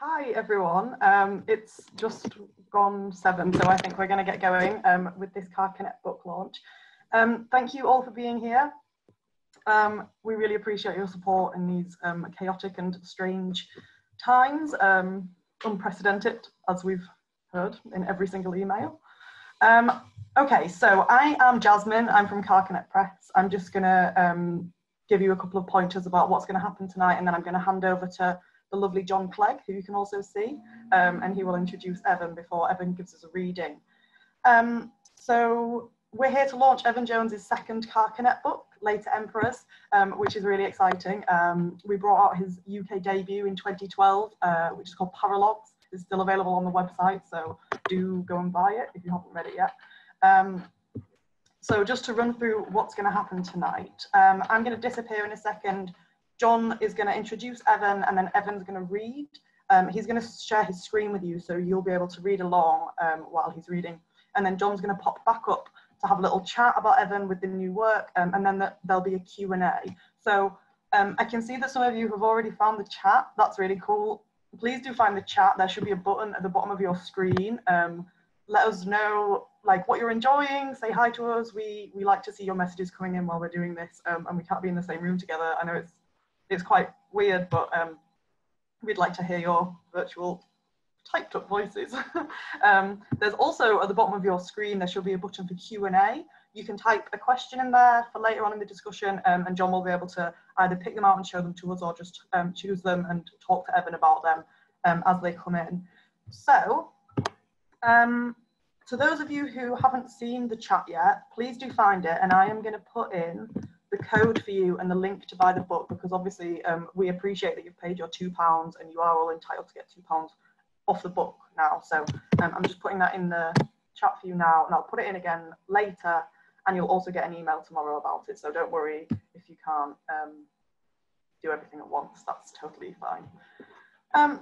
Hi everyone, it's just gone 7, so I think we're going to get going with this Carcanet book launch. Thank you all for being here. We really appreciate your support in these chaotic and strange times, unprecedented as we've heard in every single email. Okay, so I am Jasmine, I'm from Carcanet Press. I'm just going to give you a couple of pointers about what's going to happen tonight, and then I'm going to hand over to the lovely John Clegg, who you can also see, and he will introduce Evan before Evan gives us a reading. So we're here to launch Evan Jones's second Carcanet book, Later Emperors, which is really exciting. We brought out his UK debut in 2012, which is called Paralogs. It's still available on the website, so do go and buy it if you haven't read it yet. So just to run through what's going to happen tonight, I'm going to disappear in a second. John is going to introduce Evan, and then Evan's going to read. He's going to share his screen with you, so you'll be able to read along while he's reading. And then John's going to pop back up to have a little chat about Evan with the new work, and then there'll be a Q&A. So I can see that some of you have already found the chat. That's really cool. Please do find the chat. There should be a button at the bottom of your screen. Let us know like what you're enjoying. Say hi to us. We like to see your messages coming in while we're doing this, and we can't be in the same room together. I know it's quite weird, but we'd like to hear your virtual typed up voices. There's also at the bottom of your screen, there should be a button for Q&A. You can type a question in there for later on in the discussion, and John will be able to either pick them out and show them to us, or just choose them and talk to Evan about them as they come in. So, to those of you who haven't seen the chat yet, please do find it, and I am going to put in the code for you and the link to buy the book, because obviously we appreciate that you've paid your £2 and you are all entitled to get £2 off the book now. So I'm just putting that in the chat for you now, and I'll put it in again later, and you'll also get an email tomorrow about it. So don't worry if you can't do everything at once, that's totally fine.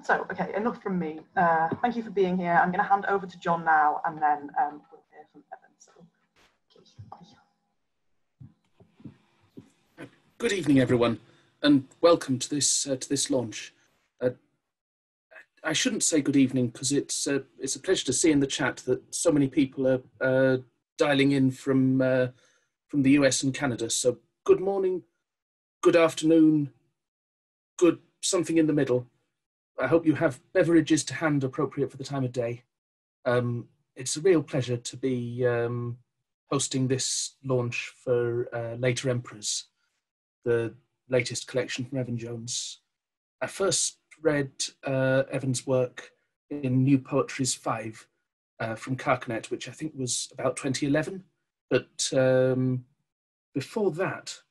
So, okay, enough from me. Thank you for being here. I'm going to hand over to John now, and then we'll hear from Evan. So, okay, bye. Good evening, everyone, and welcome to this launch. I shouldn't say good evening because it's a pleasure to see in the chat that so many people are dialing in from the US and Canada. So good morning, good afternoon, good something in the middle. I hope you have beverages to hand appropriate for the time of day. It's a real pleasure to be hosting this launch for Later Emperors, the latest collection from Evan Jones. I first read Evan's work in New Poetry's 5 from Carcanet, which I think was about 2011. But before that,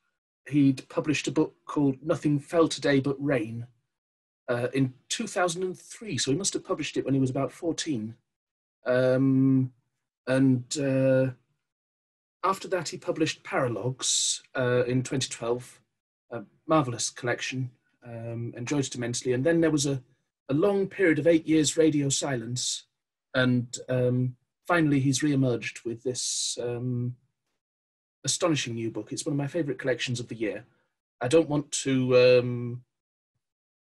he'd published a book called Nothing Fell Today But Rain in 2003. So he must have published it when he was about 14. After that, he published Paralogs in 2012, a marvellous collection, enjoyed it immensely. And then there was a long period of 8 years radio silence, and finally he's re-emerged with this astonishing new book. It's one of my favourite collections of the year. I don't want to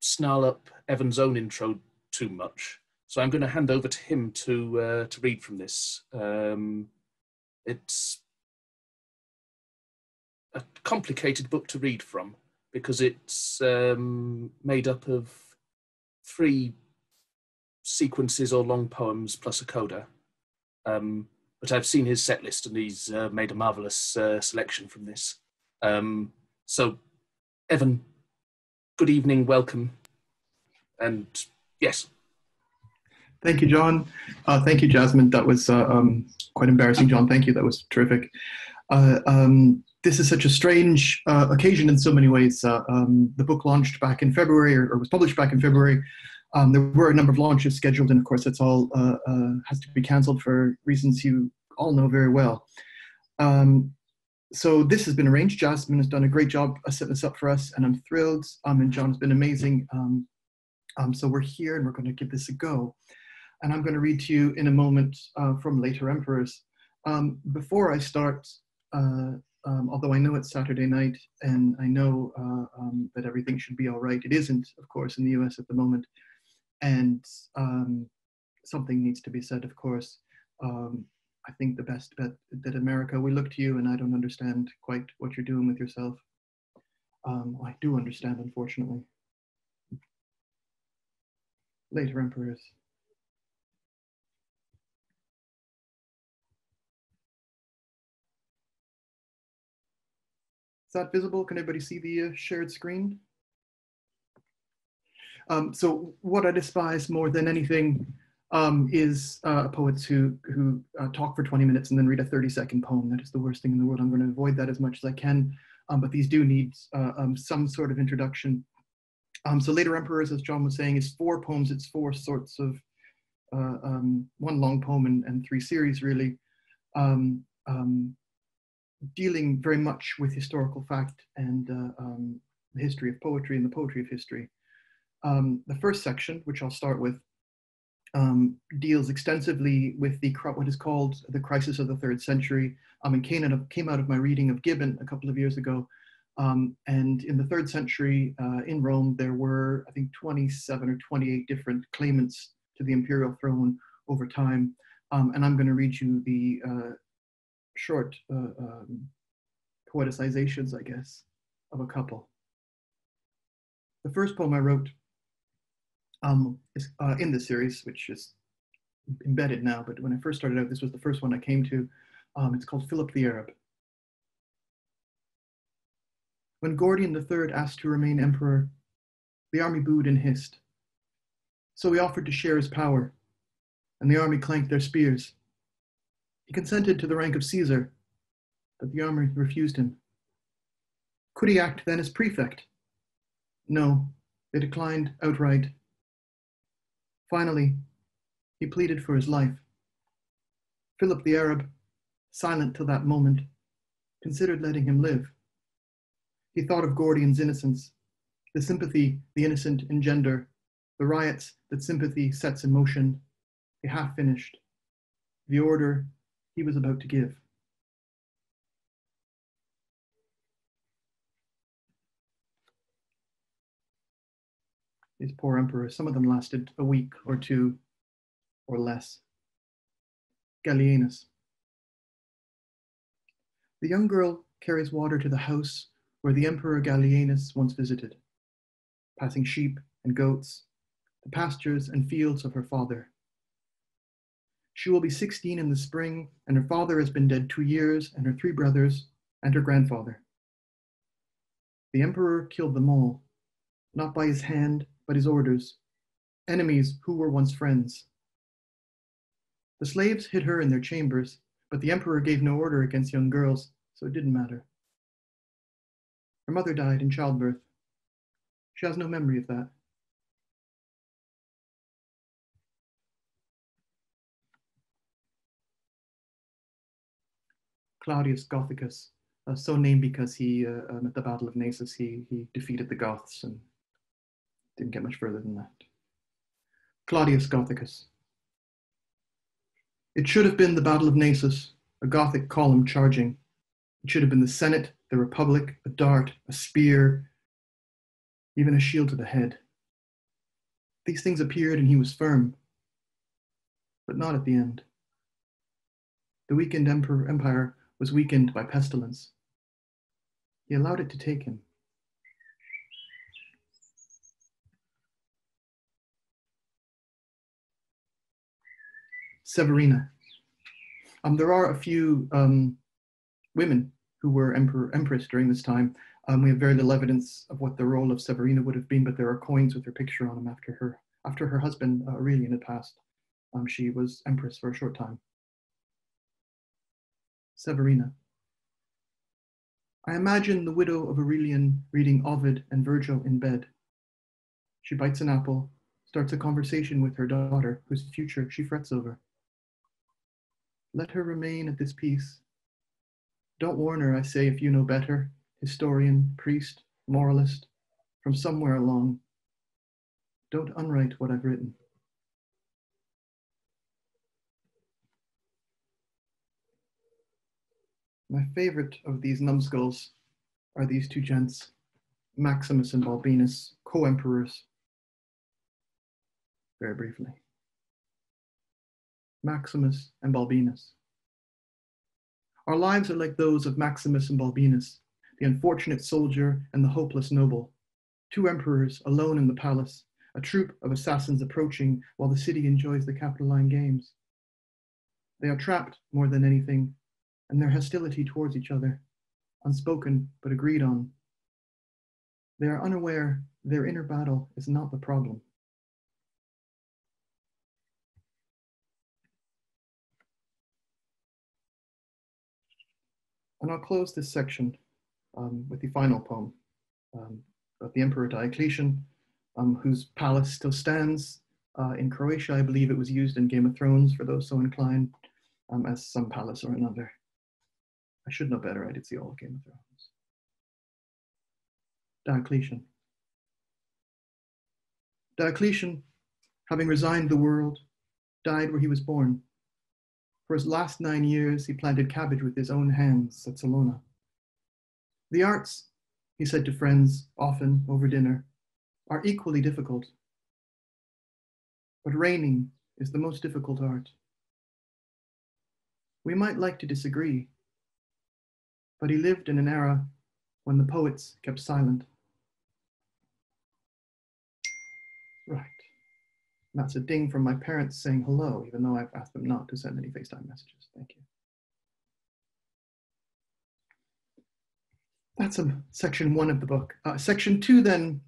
snarl up Evan's own intro too much, so I'm going to hand over to him to read from this. It's a complicated book to read from because it's made up of 3 sequences or long poems plus a coda. But I've seen his set list, and he's made a marvellous selection from this. So, Evan, good evening, welcome, and yes. Thank you, John. Thank you, Jasmine. That was quite embarrassing, John. Thank you. That was terrific. This is such a strange occasion in so many ways. The book launched back in February, or was published back in February. There were a number of launches scheduled, and of course, it's all has to be cancelled for reasons you all know very well. So this has been arranged. Jasmine has done a great job setting this up for us, and I'm thrilled. And John has been amazing. So we're here, and we're going to give this a go. And I'm going to read to you in a moment from Later Emperors. Before I start, although I know it's Saturday night, and I know that everything should be all right, it isn't, of course, in the US at the moment. And something needs to be said, of course. I think the best bet that America, we look to you, and I don't understand quite what you're doing with yourself. I do understand, unfortunately. Later emperors. Is that visible? Can everybody see the shared screen? So what I despise more than anything is poets who talk for 20 minutes and then read a 30-second poem. That is the worst thing in the world. I'm going to avoid that as much as I can, but these do need some sort of introduction. So Later Emperors, as John was saying, is 4 poems. It's 4 sorts of, 1 long poem and 3 series, really, dealing very much with historical fact and the history of poetry and the poetry of history. The first section, which I'll start with, deals extensively with what is called the crisis of the 3rd century. And came out of my reading of Gibbon a couple of years ago. And in the 3rd century in Rome, there were, I think, 27 or 28 different claimants to the imperial throne over time. And I'm going to read you the short poeticizations, I guess, of a couple. The first poem I wrote is in this series, which is embedded now, but when I first started out, this was the first one I came to. It's called Philip the Arab. When Gordian III asked to remain emperor, the army booed and hissed. So he offered to share his power, and the army clanked their spears. He consented to the rank of Caesar, but the army refused him. Could he act then as prefect? No, they declined outright. Finally, he pleaded for his life. Philip the Arab, silent till that moment, considered letting him live. He thought of Gordian's innocence, the sympathy the innocent engender, the riots that sympathy sets in motion, the half-finished, the order he was about to give. These poor emperors, some of them lasted a week or 2 or less. Gallienus. The young girl carries water to the house where the Emperor Gallienus once visited, passing sheep and goats, the pastures and fields of her father. She will be 16 in the spring, and her father has been dead 2 years, and her 3 brothers, and her grandfather. The emperor killed them all, not by his hand, but his orders, enemies who were once friends. The slaves hid her in their chambers, but the emperor gave no order against young girls, so it didn't matter. Her mother died in childbirth. She has no memory of that. Claudius Gothicus, so named because he, at the Battle of Naissus, he defeated the Goths and didn't get much further than that. Claudius Gothicus. It should have been the Battle of Naissus, a Gothic column charging. It should have been the Senate, the Republic, a dart, a spear, even a shield to the head. These things appeared and he was firm, but not at the end. The weakened empire was weakened by pestilence. He allowed it to take him. Severina. There are a few women who were empress during this time. We have very little evidence of what the role of Severina would have been, but there are coins with her picture on them after her husband Aurelian had passed. She was empress for a short time. Severina. I imagine the widow of Aurelian reading Ovid and Virgil in bed. She bites an apple, starts a conversation with her daughter, whose future she frets over. Let her remain at this peace. Don't warn her, I say, if you know better, historian, priest, moralist, from somewhere along. Don't unwrite what I've written. My favorite of these numbskulls are these 2 gents, Maximus and Balbinus, co-emperors. very briefly. Maximus and Balbinus. Our lives are like those of Maximus and Balbinus, the unfortunate soldier and the hopeless noble, two emperors alone in the palace, a troop of assassins approaching while the city enjoys the Capitoline Games. They are trapped more than anything, and their hostility towards each other, unspoken but agreed on. They are unaware their inner battle is not the problem. And I'll close this section with the final poem about the Emperor Diocletian, whose palace still stands in Croatia. I believe it was used in Game of Thrones, for those so inclined, as some palace or another. I should know better, I did see all of Game of Thrones. Diocletian. Diocletian, having resigned the world, died where he was born. For his last 9 years, he planted cabbage with his own hands at Salona. The arts, he said to friends, often over dinner, are equally difficult. But reigning is the most difficult art. We might like to disagree, but he lived in an era when the poets kept silent. Right. That's a ding from my parents saying hello, even though I've asked them not to send any FaceTime messages. Thank you. That's section 1 of the book. Section 2 then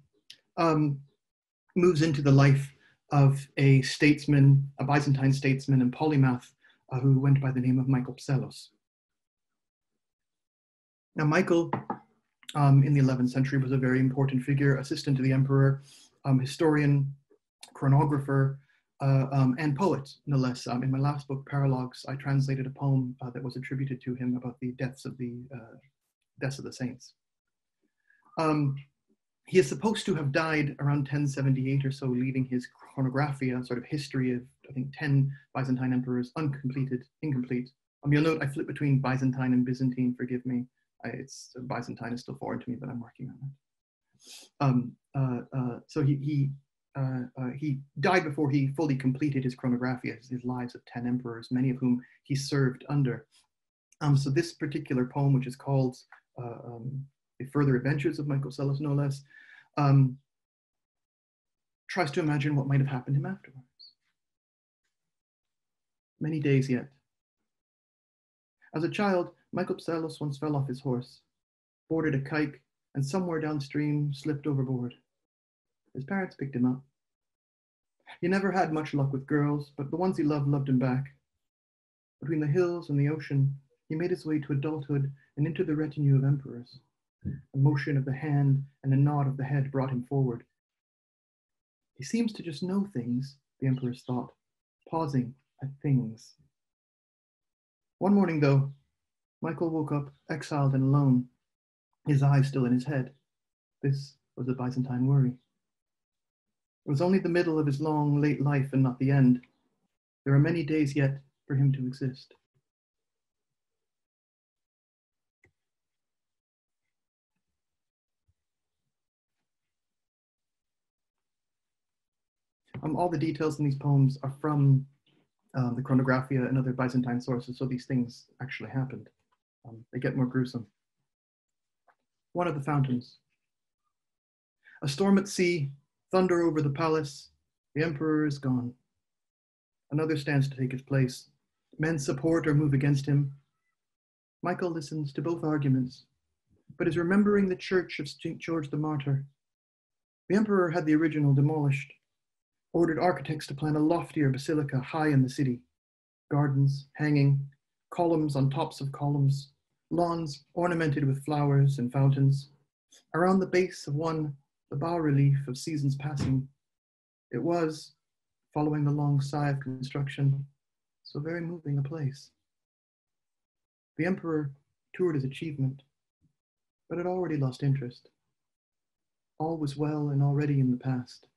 moves into the life of a statesman, a Byzantine statesman and polymath who went by the name of Michael Psellos. Now, Michael, in the 11th century, was a very important figure, assistant to the emperor, historian, chronographer, and poet, no less. In my last book, Paralogs, I translated a poem that was attributed to him about the deaths of the saints. He is supposed to have died around 1078 or so, leaving his chronographia, sort of history of, I think, 10 Byzantine emperors, incomplete. You'll note I flip between Byzantine and Byzantine, forgive me. Byzantine is still foreign to me, but I'm working on it. So he died before he fully completed his chronographia, his lives of 10 emperors, many of whom he served under. So this particular poem, which is called The Further Adventures of Michael Psellos, no less, tries to imagine what might have happened to him afterwards. Many days yet. As a child, Michael Psellos once fell off his horse, boarded a kite, and somewhere downstream slipped overboard. His parents picked him up. He never had much luck with girls, but the ones he loved him back. Between the hills and the ocean, he made his way to adulthood and into the retinue of emperors. A motion of the hand and a nod of the head brought him forward. He seems to just know things, the emperors thought, pausing at things. One morning, though, Michael woke up exiled and alone, his eyes still in his head. This was a Byzantine worry. It was only the middle of his long, late life and not the end. There are many days yet for him to exist. All the details in these poems are from the Chronographia and other Byzantine sources, so these things actually happened. They get more gruesome. One of the fountains. A storm at sea, thunder over the palace, the emperor is gone. Another stands to take his place. Men support or move against him. Michael listens to both arguments, but is remembering the church of St. George the Martyr. The emperor had the original demolished, ordered architects to plan a loftier basilica high in the city. Gardens hanging, columns on tops of columns, lawns ornamented with flowers and fountains. Around the base of one, the bas-relief of seasons passing. It was, following the long sigh of construction, so very moving a place. The emperor toured his achievement, but had already lost interest. All was well and already in the past.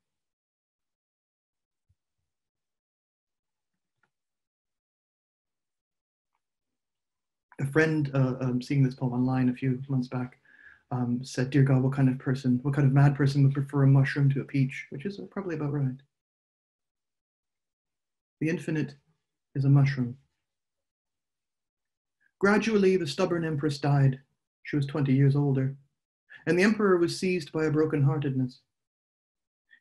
A friend seeing this poem online a few months back said, "Dear God, what kind of mad person would prefer a mushroom to a peach?" Which is probably about right. The infinite is a mushroom. Gradually, the stubborn empress died. She was 20 years older, and the emperor was seized by a brokenheartedness.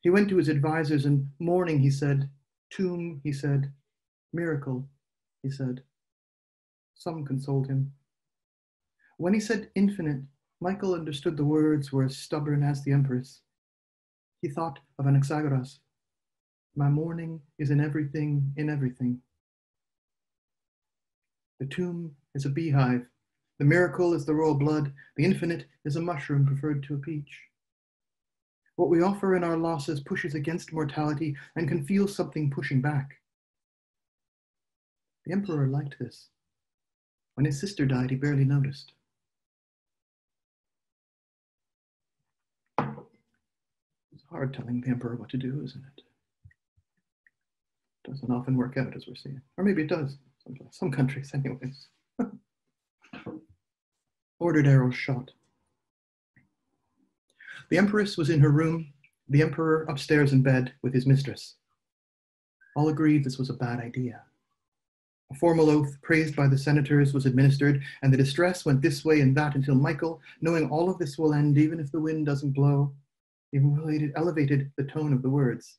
He went to his advisors, and mourning, he said, tomb, he said, miracle, he said. Some consoled him. When he said infinite, Michael understood the words were as stubborn as the empress. He thought of Anaxagoras. My mourning is in everything, in everything. The tomb is a beehive. The miracle is the royal blood. The infinite is a mushroom preferred to a peach. What we offer in our losses pushes against mortality and can feel something pushing back. The emperor liked this. When his sister died, he barely noticed. It's hard telling the emperor what to do, isn't it? It doesn't often work out, as we're seeing. Or maybe it does. Some countries, anyways. Ordered arrows shot. The empress was in her room, the emperor upstairs in bed with his mistress. All agreed this was a bad idea. A formal oath, praised by the senators, was administered, and the distress went this way and that until Michael, knowing all of this will end even if the wind doesn't blow, elevated the tone of the words.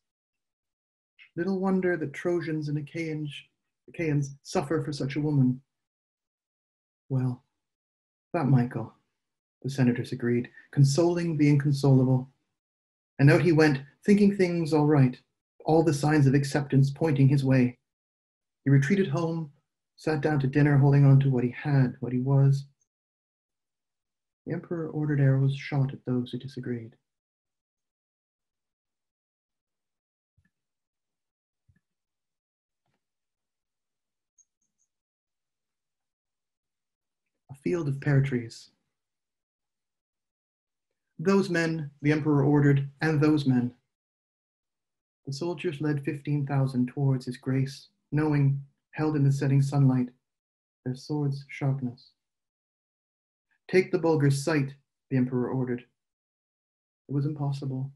Little wonder that Trojans and Achaeans suffer for such a woman. Well, that Michael, the senators agreed, consoling the inconsolable. And out he went, thinking things all right, all the signs of acceptance pointing his way. He retreated home, sat down to dinner, holding on to what he had, what he was. The emperor ordered arrows shot at those who disagreed. A field of pear trees. Those men, the emperor ordered, and those men. The soldiers led 15,000 towards his grace, knowing, held in the setting sunlight, their swords' sharpness. Take the Bulgar's sight, the emperor ordered. It was impossible,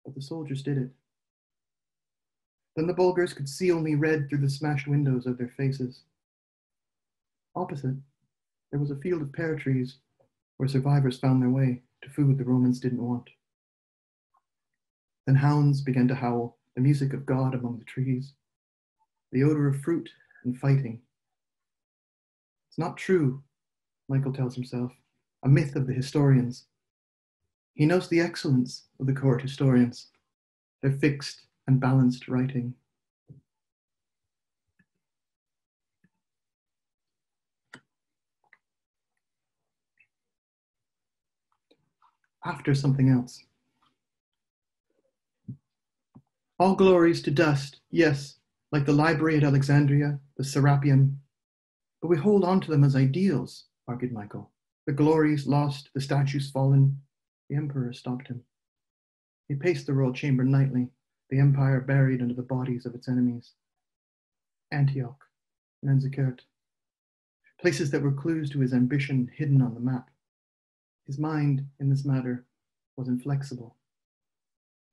but the soldiers did it. Then the Bulgars could see only red through the smashed windows of their faces. Opposite, there was a field of pear trees where survivors found their way to food the Romans didn't want. Then hounds began to howl, the music of God among the trees, the odor of fruit and fighting. It's not true, Michael tells himself, a myth of the historians. He knows the excellence of the court historians, their fixed and balanced writing. After something else. All glories to dust, yes, like the library at Alexandria, the Serapeum, but we hold on to them as ideals, argued Michael. The glories lost, the statues fallen. The emperor stopped him. He paced the royal chamber nightly, the empire buried under the bodies of its enemies. Antioch, Manzikert, places that were clues to his ambition hidden on the map. His mind, in this matter, was inflexible.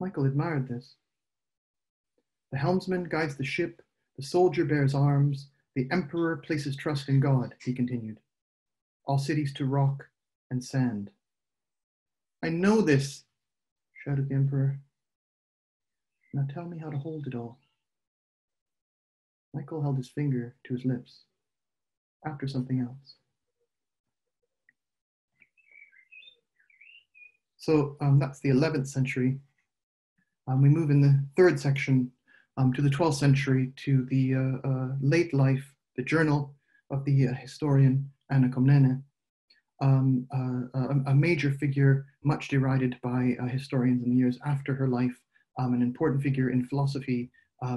Michael admired this. The helmsman guides the ship, the soldier bears arms, the emperor places trust in God, he continued. All cities to rock and sand. I know this, shouted the emperor. Now tell me how to hold it all. Michael held his finger to his lips. After something else. So that's the 11th century. We move in the third section to the 12th century, to the late life, the journal of the historian Anna Komnene, a major figure, much derided by historians in the years after her life, an important figure in philosophy,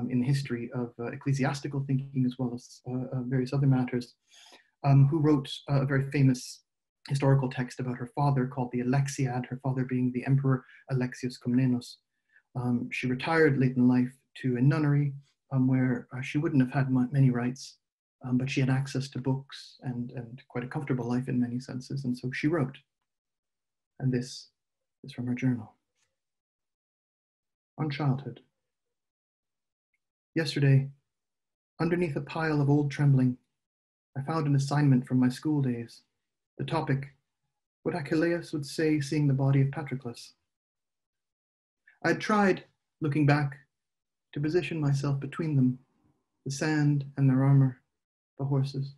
in the history of ecclesiastical thinking, as well as various other matters, who wrote a very famous historical text about her father called the Alexiad, her father being the Emperor Alexius Komnenos. She retired late in life to a nunnery where she wouldn't have had many rights, but she had access to books and quite a comfortable life in many senses, and so she wrote. And this is from her journal. On childhood. Yesterday, Underneath a pile of old trembling, I found an assignment from my school days. The topic, what Achilles would say seeing the body of Patroclus. I had tried, looking back, to position myself between them, the sand and their armor, the horses.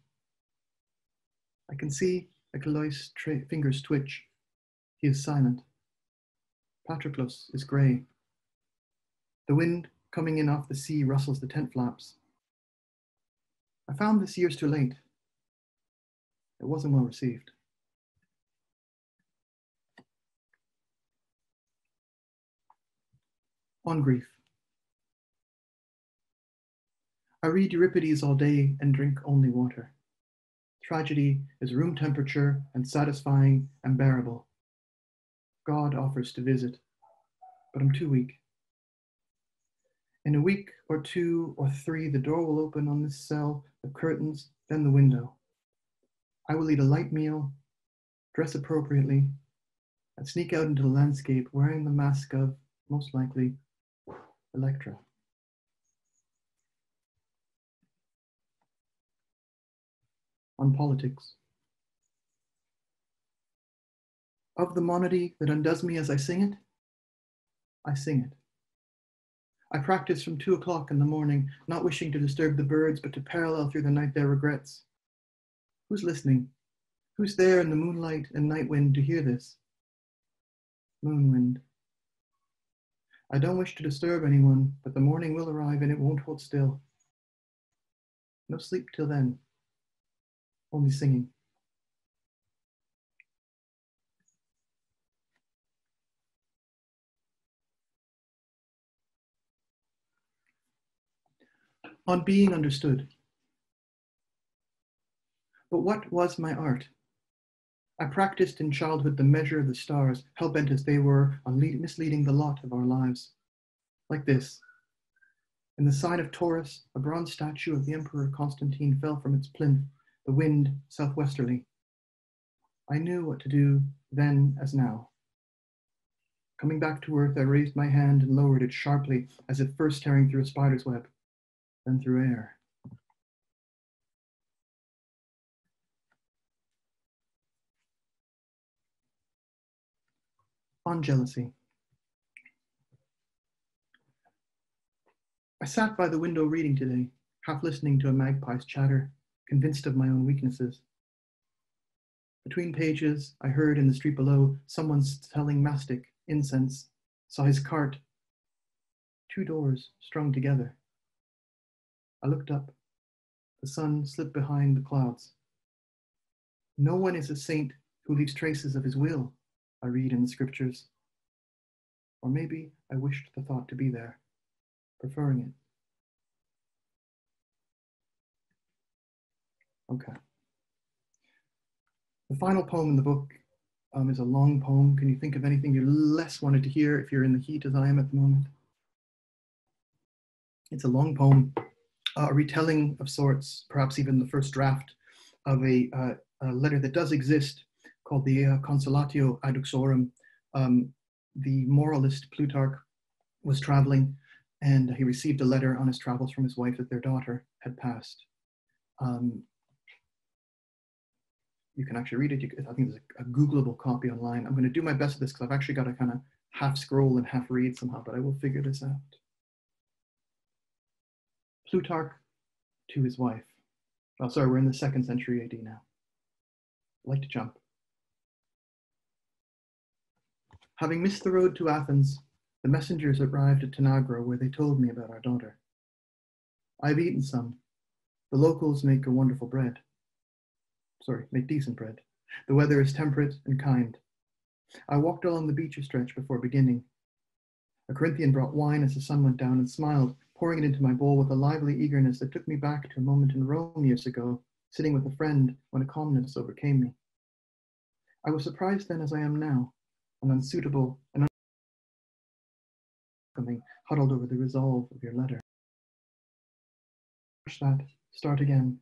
I can see Achilles' fingers twitch. He is silent. Patroclus is grey. The wind coming in off the sea rustles the tent flaps. I found this years too late. It wasn't well received. On grief. I read Euripides all day and drink only water. Tragedy is room temperature and satisfying and bearable. God offers to visit, but I'm too weak. In a week or 2 or 3, the door will open on this cell, the curtains, then the window. I will eat a light meal, dress appropriately, and sneak out into the landscape wearing the mask of, most likely, Electra. On politics. Of the monody that undoes me as I sing it, I sing it. I practice from 2 o'clock in the morning, not wishing to disturb the birds, but to parallel through the night their regrets. Who's listening? Who's there in the moonlight and night wind to hear this? Moon wind. I don't wish to disturb anyone, but the morning will arrive and it won't hold still. No sleep till then, only singing. On being understood. But what was my art? I practiced in childhood the measure of the stars, hell-bent as they were on misleading the lot of our lives. Like this. In the sign of Taurus, a bronze statue of the Emperor Constantine fell from its plinth, the wind southwesterly. I knew what to do then as now. Coming back to earth, I raised my hand and lowered it sharply, as if first tearing through a spider's web, then through air. On jealousy. I sat by the window reading today, half listening to a magpie's chatter, convinced of my own weaknesses. Between pages, I heard in the street below someone selling mastic, incense, saw his cart, 2 doors strung together. I looked up. The sun slipped behind the clouds. No one is a saint who leaves traces of his will, I read in the scriptures. Or maybe I wished the thought to be there, preferring it. Okay. The final poem in the book is a long poem. Can you think of anything you less wanted to hear if you're in the heat as I am at the moment? It's a long poem, a retelling of sorts, perhaps even the first draft of a letter that does exist called the Consolatio Aduxorum. The moralist Plutarch was traveling and he received a letter on his travels from his wife that their daughter had passed. You can actually read it. I think there's a Googleable copy online. I'm going to do my best at this because I've actually got to kind of half scroll and half read somehow, but I will figure this out. Plutarch to his wife. Oh, sorry, we're in the 2nd century AD now. I like to jump. Having missed the road to Athens, the messengers arrived at Tanagra where they told me about our daughter. I've eaten some. The locals make a wonderful bread. Make decent bread. The weather is temperate and kind. I walked along the beach a stretch before beginning. A Corinthian brought wine as the sun went down and smiled, pouring it into my bowl with a lively eagerness that took me back to a moment in Rome years ago, sitting with a friend when a calmness overcame me. I was surprised then as I am now, an unsuitable and unwelcoming, huddled over the resolve of your letter. That, start again.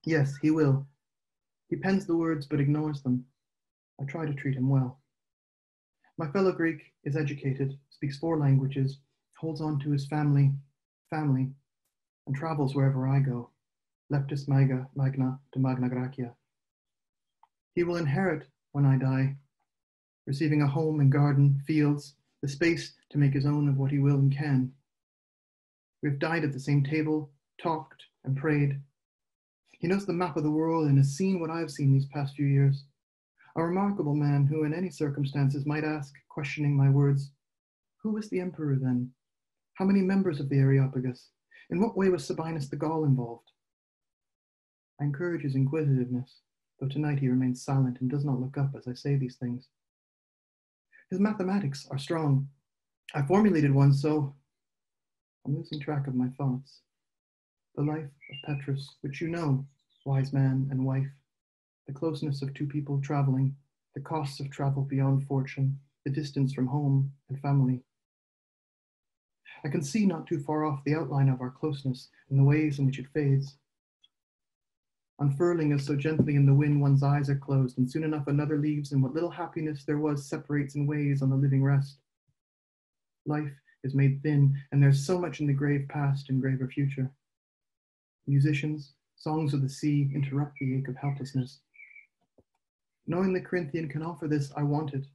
Yes, he will. He pens the words but ignores them. I try to treat him well. My fellow Greek is educated, speaks 4 languages, holds on to his family, and travels wherever I go, leptis magna to magna gracia. He will inherit when I die, receiving a home and garden, fields, the space to make his own of what he will and can. We've dined at the same table, talked and prayed. He knows the map of the world and has seen what I've seen these past few years. A remarkable man who in any circumstances might ask, questioning my words, who was the emperor then? How many members of the Areopagus? In what way was Sabinus the Gaul involved? I encourage his inquisitiveness, though tonight he remains silent and does not look up as I say these things. His mathematics are strong. I formulated one, so I'm losing track of my thoughts. The life of Petrus, which you know, wise man and wife, the closeness of two people traveling, the costs of travel beyond fortune, the distance from home and family. I can see not too far off the outline of our closeness and the ways in which it fades. Unfurling us so gently in the wind, one's eyes are closed, and soon enough another leaves, and what little happiness there was separates and weighs on the living rest. Life is made thin, and there's so much in the grave past and graver future. Musicians, songs of the sea interrupt the ache of helplessness. Knowing the Corinthian can offer this, I want it,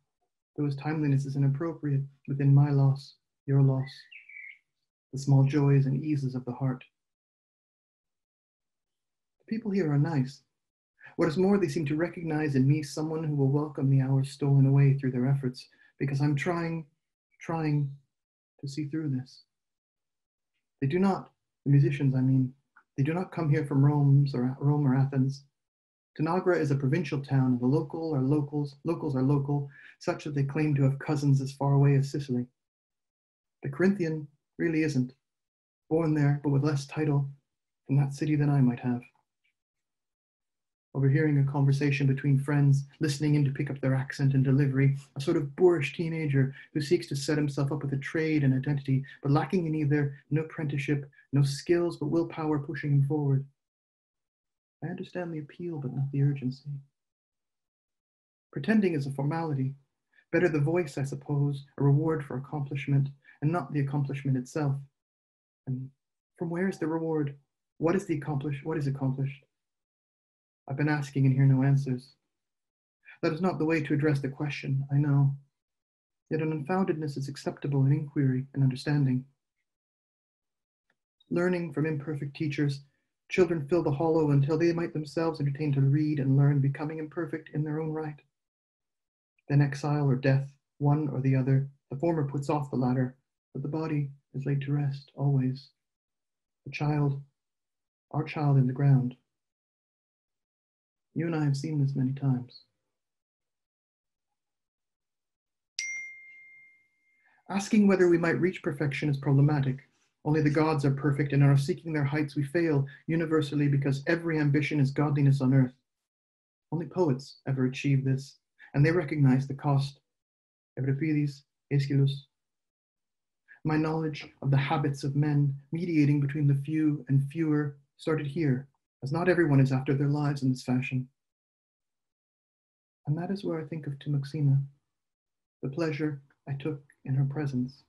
though his timeliness is inappropriate within my loss, your loss, the small joys and eases of the heart. The people here are nice. What is more, they seem to recognize in me someone who will welcome the hours stolen away through their efforts, because I'm trying to see through this. They do not, the musicians I mean, they do not come here from Rome or Athens. Tanagra is a provincial town, and the locals are local, such that they claim to have cousins as far away as Sicily. The Corinthian really isn't, born there, but with less title from that city than I might have. Overhearing a conversation between friends, listening in to pick up their accent and delivery, a sort of boorish teenager who seeks to set himself up with a trade and identity, but lacking in either no apprenticeship, no skills, but willpower pushing him forward. I understand the appeal, but not the urgency. Pretending is a formality. Better the voice, I suppose, a reward for accomplishment, and not the accomplishment itself. And from where is the reward? What is accomplished? I've been asking and hear no answers. That is not the way to address the question, I know. Yet an unfoundedness is acceptable in inquiry and understanding. Learning from imperfect teachers, children fill the hollow until they might themselves entertain to read and learn, becoming imperfect in their own right. Then exile or death, one or the other, the former puts off the latter, but the body is laid to rest always. The child, our child in the ground. You and I have seen this many times. Asking whether we might reach perfection is problematic. Only the gods are perfect, and in our seeking their heights we fail universally because every ambition is godliness on earth. Only poets ever achieve this, and they recognize the cost. Euripides, Aeschylus. My knowledge of the habits of men, mediating between the few and fewer, started here, as not everyone is after their lives in this fashion. And that is where I think of Timoxena, the pleasure I took in her presence.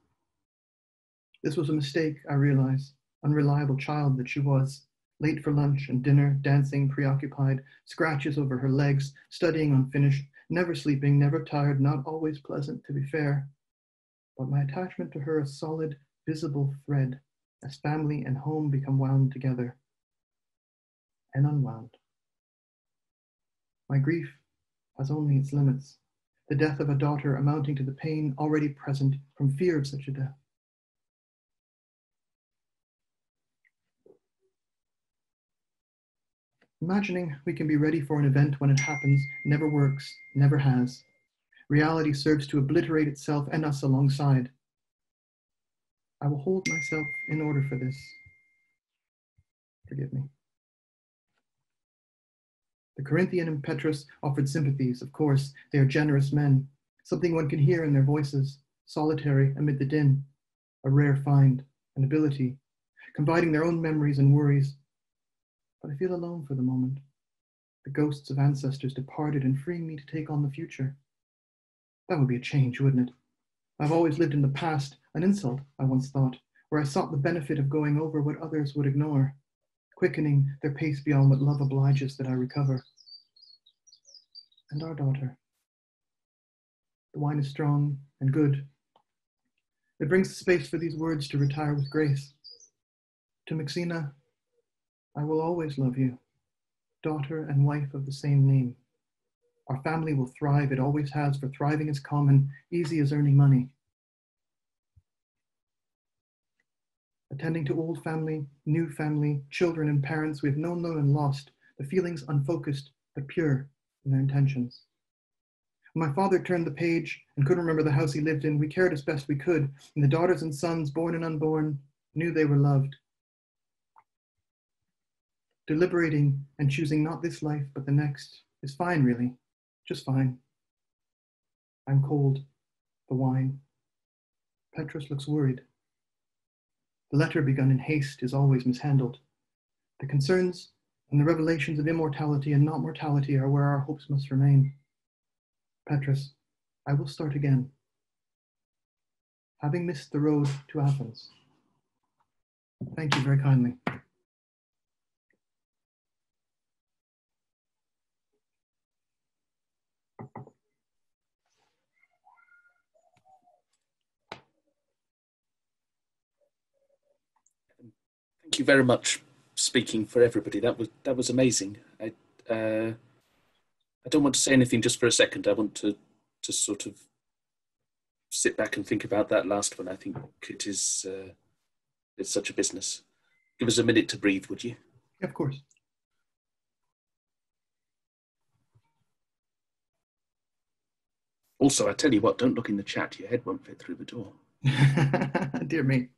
This was a mistake, I realize, unreliable child that she was, late for lunch and dinner, dancing, preoccupied, scratches over her legs, studying unfinished, never sleeping, never tired, not always pleasant, to be fair. But my attachment to her a solid, visible thread, as family and home become wound together and unwound. My grief has only its limits, the death of a daughter amounting to the pain already present from fear of such a death. Imagining we can be ready for an event when it happens never works, never has. Reality serves to obliterate itself and us alongside. I will hold myself in order for this. Forgive me. The Corinthian and Petrus offered sympathies, of course. They are generous men, something one can hear in their voices, solitary amid the din, a rare find, an ability, confiding their own memories and worries. But I feel alone for the moment. The ghosts of ancestors departed and freeing me to take on the future. That would be a change, wouldn't it? I've always lived in the past, an insult, I once thought, where I sought the benefit of going over what others would ignore, quickening their pace beyond what love obliges that I recover. And our daughter. The wine is strong and good. It brings space for these words to retire with grace. To Maxina, I will always love you, daughter and wife of the same name. Our family will thrive, it always has, for thriving is common, easy as earning money. Attending to old family, new family, children and parents we have known and lost, the feelings unfocused but pure in their intentions. When my father turned the page and couldn't remember the house he lived in, we cared as best we could, and the daughters and sons, born and unborn, knew they were loved. Deliberating and choosing not this life but the next is fine, really, just fine. I'm cold, the wine. Petrus looks worried. The letter begun in haste is always mishandled. The concerns and the revelations of immortality and not mortality are where our hopes must remain. Petrus, I will start again. Having missed the road to Athens. Thank you very kindly. Thank you very much, speaking for everybody. That was amazing. I don't want to say anything just for a second. I want to sort of sit back and think about that last one. I think it is it's such a business. Give us a minute to breathe, would you? Yeah, of course. Also, I tell you what, don't look in the chat. Your head won't fit through the door. Dear me.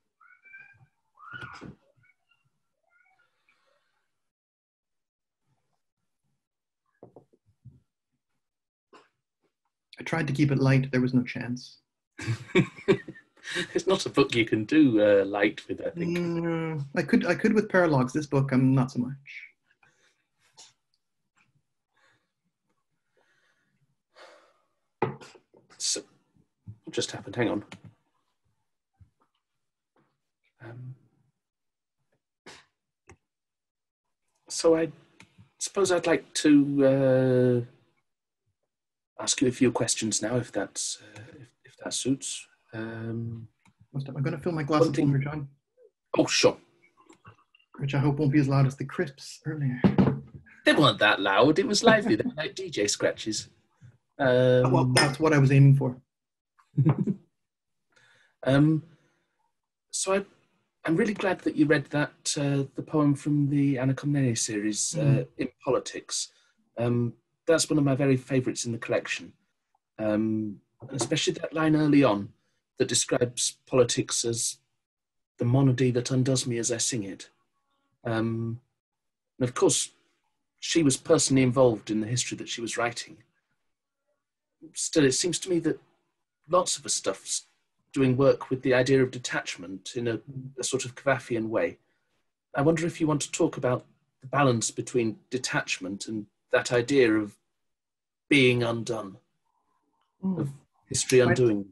I tried to keep it light. There was no chance. It's not a book you can do light with, I think. I could with Paralogs. This book, I'm not so much. So, what just happened? Hang on. So I suppose I'd like to ask you a few questions now, if that suits. I'm going to fill my glass of water, John. Oh, sure. Which I hope won't be as loud as the crisps earlier. They weren't that loud. It was lively. They were like DJ scratches. Well, that's what I was aiming for. So I'm really glad that you read that the poem from the Anna Komnene series, In Politics. That's one of my very favourites in the collection, especially that line early on that describes politics as the monody that undoes me as I sing it. And of course, she was personally involved in the history that she was writing. Still, it seems to me that lots of the stuff's doing work with the idea of detachment in a sort of Kvafian way. I wonder if you want to talk about the balance between detachment and that idea of being undone, of history undoing.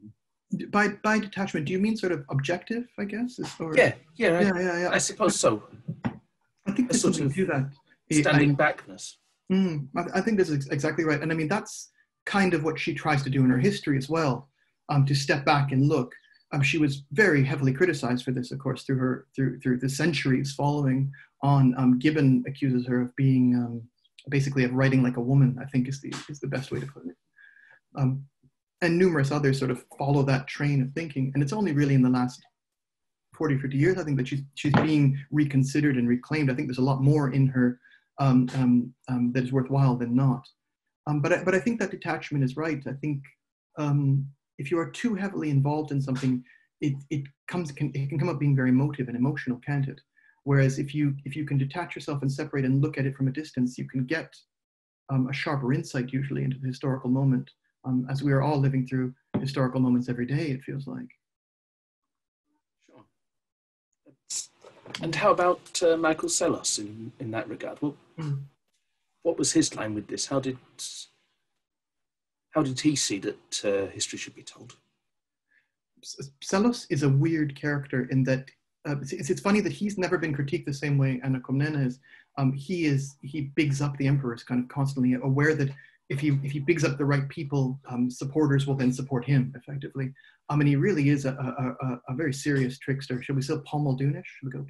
By detachment, do you mean sort of objective, I guess? Or... Yeah. I suppose so. I think there's something to that. Standing backness. I think this is exactly right. And I mean, that's kind of what she tries to do in her history as well, to step back and look. She was very heavily criticized for this, of course, through the centuries following on. Gibbon accuses her of being basically of writing like a woman, I think is the best way to put it. And numerous others sort of follow that train of thinking. And it's only really in the last 40, 50 years, I think, that she's being reconsidered and reclaimed. I think there's a lot more in her that is worthwhile than not. But I think that detachment is right. I think if you are too heavily involved in something, it can come up being very emotive and emotional, can't it? Whereas if you can detach yourself and separate and look at it from a distance, you can get a sharper insight usually into the historical moment, as we are all living through historical moments every day, it feels like. Sure. And how about Michael Sellos in that regard? What was his line with this? How did he see that history should be told? Sellos is a weird character in that it's funny that he's never been critiqued the same way Anna Komnene is. He bigs up the emperors, kind of constantly aware that if he bigs up the right people, supporters will then support him effectively. And he really is a very serious trickster. Shall we say Paul Muldoonish? Should we go?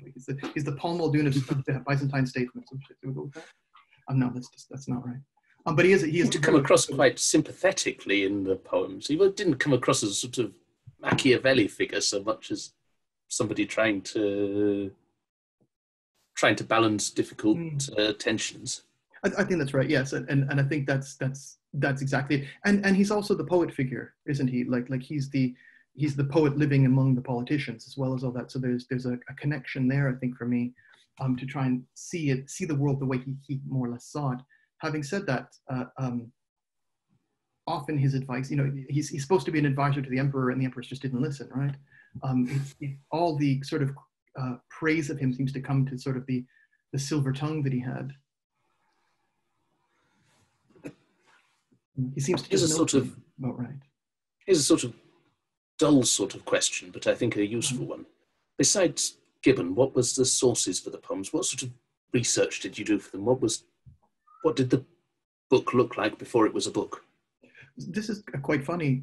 He's the Paul Muldoon of the Byzantine statesman. Should we go with that? No, that's not right. But he is to come across quite sympathetically in the poems. He didn't come across as a sort of Machiavelli figure so much as somebody trying to balance difficult tensions. I think that's right. Yes, and I think that's exactly it. And he's also the poet figure, isn't he? Like he's the poet living among the politicians as well as all that. So there's a connection there, I think, for me, to try and see the world the way he more or less saw it. Having said that, often his advice, he's supposed to be an advisor to the emperor, and the emperors just didn't listen, right? All the sort of praise of him seems to come to sort of the silver tongue that he had. He seems to just know about right. Here's a sort of dull sort of question, but I think a useful one. Besides Gibbon, what was the sources for the poems? What sort of research did you do for them? What did the book look like before it was a book? This is quite funny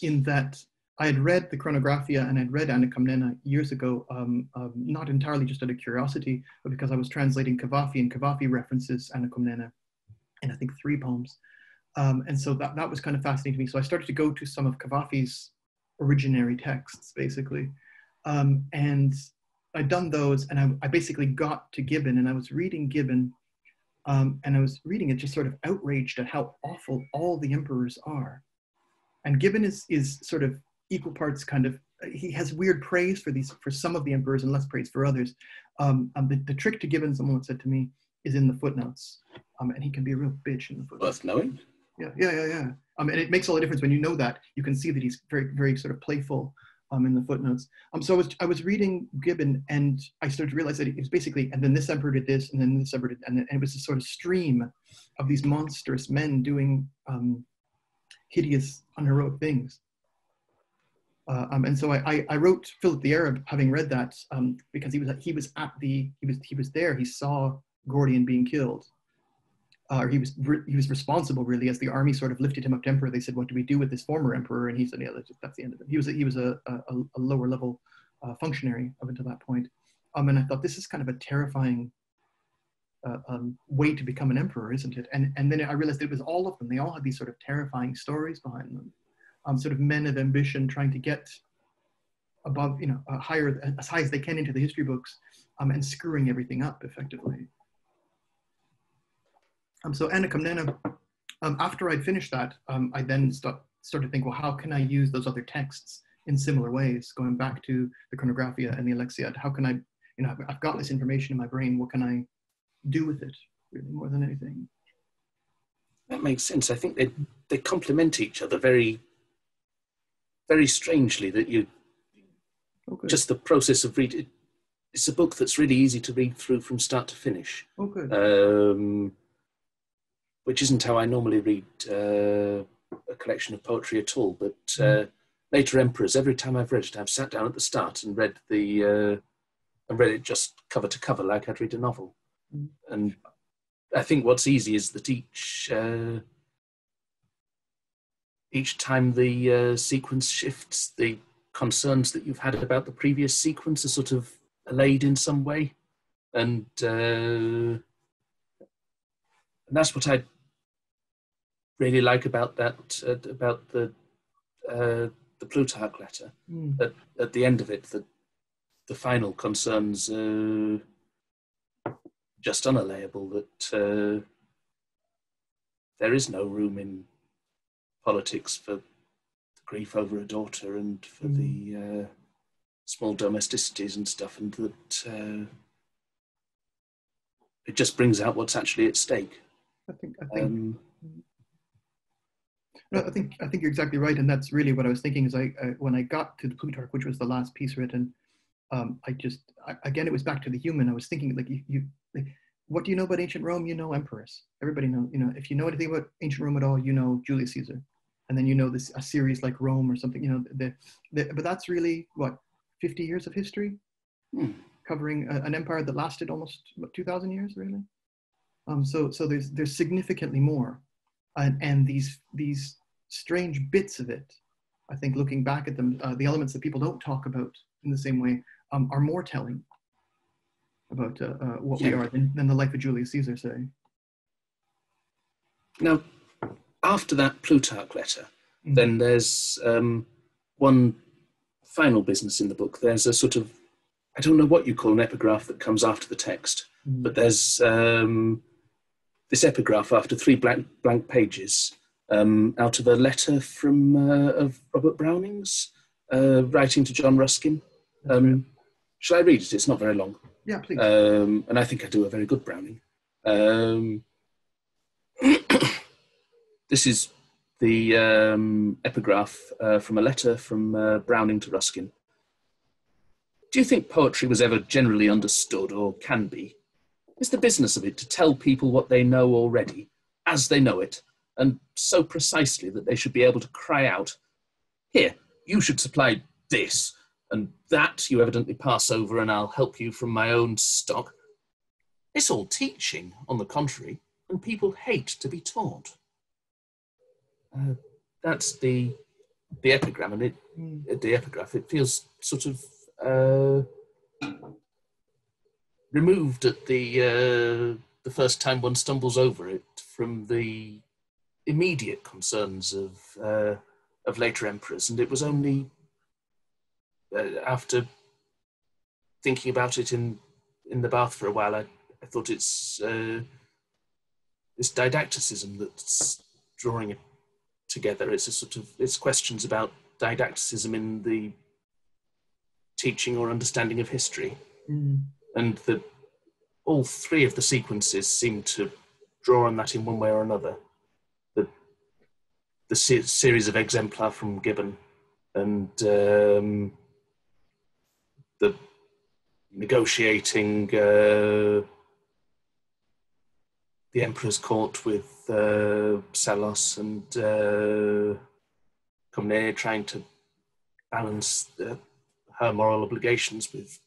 in that I had read the Chronographia and I'd read Anna Komnene years ago, not entirely just out of curiosity, but because I was translating Cavafy, and Cavafy references Anna Komnene in, I think, 3 poems. And so that was kind of fascinating to me. So I started to go to some of Cavafy's originary texts, basically. And I'd done those, and I basically got to Gibbon, and I was reading Gibbon, and I was reading it just sort of outraged at how awful all the emperors are. And Gibbon is sort of equal parts kind of, he has weird praise for some of the emperors and less praise for others. The trick to Gibbon, someone said to me, is in the footnotes. And he can be a real bitch in the footnotes. Worth knowing. Yeah. And it makes all the difference when you know that. You can see that he's very, very sort of playful in the footnotes. So I was reading Gibbon, and I started to realize that it was basically, and then this emperor did this, and then this emperor did, and it was a sort of stream of these monstrous men doing hideous, unheroic things. And so I wrote Philip the Arab, having read that, because he was there. He saw Gordian being killed. Or he was responsible, really, as the army sort of lifted him up to emperor. They said, "What do we do with this former emperor?" And he said, "Yeah, that's the end of it." He was a lower level functionary up until that point. And I thought, this is kind of a terrifying way to become an emperor, isn't it? And then I realized it was all of them. They all had these sort of terrifying stories behind them. Sort of men of ambition trying to get above, higher, as high as they can into the history books, and screwing everything up effectively. So Anna Komnene, after I'd finished that, I then started to think, well, how can I use those other texts in similar ways, going back to the Chronographia and the Alexiad? How can I, I've got this information in my brain, what can I do with it, really, more than anything? That makes sense. I think they complement each other very, very strangely, that just the process of reading. It's a book that's really easy to read through from start to finish. Oh, good. Which isn't how I normally read a collection of poetry at all. But later emperors, every time I've read it, I've sat down at the start and read it just cover to cover, like I'd read a novel. And I think what's easy is that each time the sequence shifts, the concerns that you've had about the previous sequence are sort of allayed in some way, and that's what I really like about that, about the Plutarch letter. At the end of it, the final concerns just unallayable, that there is no room in politics for the grief over a daughter and for the small domesticities and stuff, and that it just brings out what's actually at stake. I think you're exactly right, and that's really what I was thinking. Is when I got to the Plutarch, which was the last piece written, again it was back to the human. I was thinking, like, what do you know about ancient Rome? You know emperors. Everybody knows. If you know anything about ancient Rome at all, you know Julius Caesar, and then you know a series like Rome or something. But that's really what 50 years of history. covering an empire that lasted almost 2,000 years, really. So there's significantly more, and these strange bits of it, I think, looking back at them, the elements that people don't talk about in the same way, are more telling about what we are than the life of Julius Caesar, say. Now, after that Plutarch letter, then there's one final business in the book. There's a sort of, I don't know what you call an epigraph that comes after the text, but there's this epigraph after 3 blank pages out of a letter from of Robert Browning's writing to John Ruskin. Shall I read it? It's not very long. Yeah, please. And I think I do a very good Browning. This is the epigraph from a letter from Browning to Ruskin. Do you think poetry was ever generally understood, or can be? Is the business of it to tell people what they know already, as they know it, and so precisely that they should be able to cry out, "Here, you should supply this, and that you evidently pass over, and I'll help you from my own stock"? It's all teaching, on the contrary, and people hate to be taught. That's the epigram, and the epigraph. It feels sort of removed at the first time one stumbles over it from the immediate concerns of later emperors, and it was only after thinking about it in the bath for a while, I thought it's this didacticism that's drawing it together. It's questions about didacticism in the teaching or understanding of history, and all 3 of the sequences seem to draw on that in one way or another. The series of exemplar from Gibbon, and the negotiating the emperor's court with Salos and Comnè, trying to balance her moral obligations with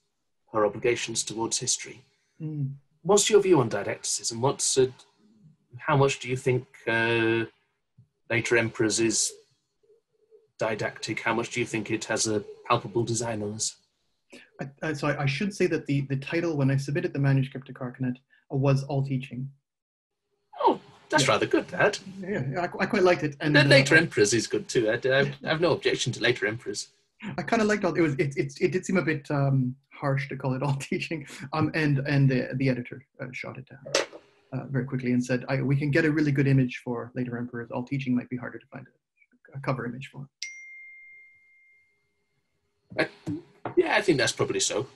her obligations towards history. What's your view on didacticism? How much do you think later emperors is didactic? How much do you think it has a palpable design on us? So I should say that the title, when I submitted the manuscript to Carcanet, was All Teaching. Oh, that's rather good, Dad. Yeah, I quite liked it. And later emperors is good too. I have no objection to later emperors. I kind of liked all. It did seem a bit harsh to call it All Teaching. And the editor shot it down very quickly and said, we can get a really good image for later emperors. All Teaching might be harder to find a cover image for. Yeah, I think that's probably so.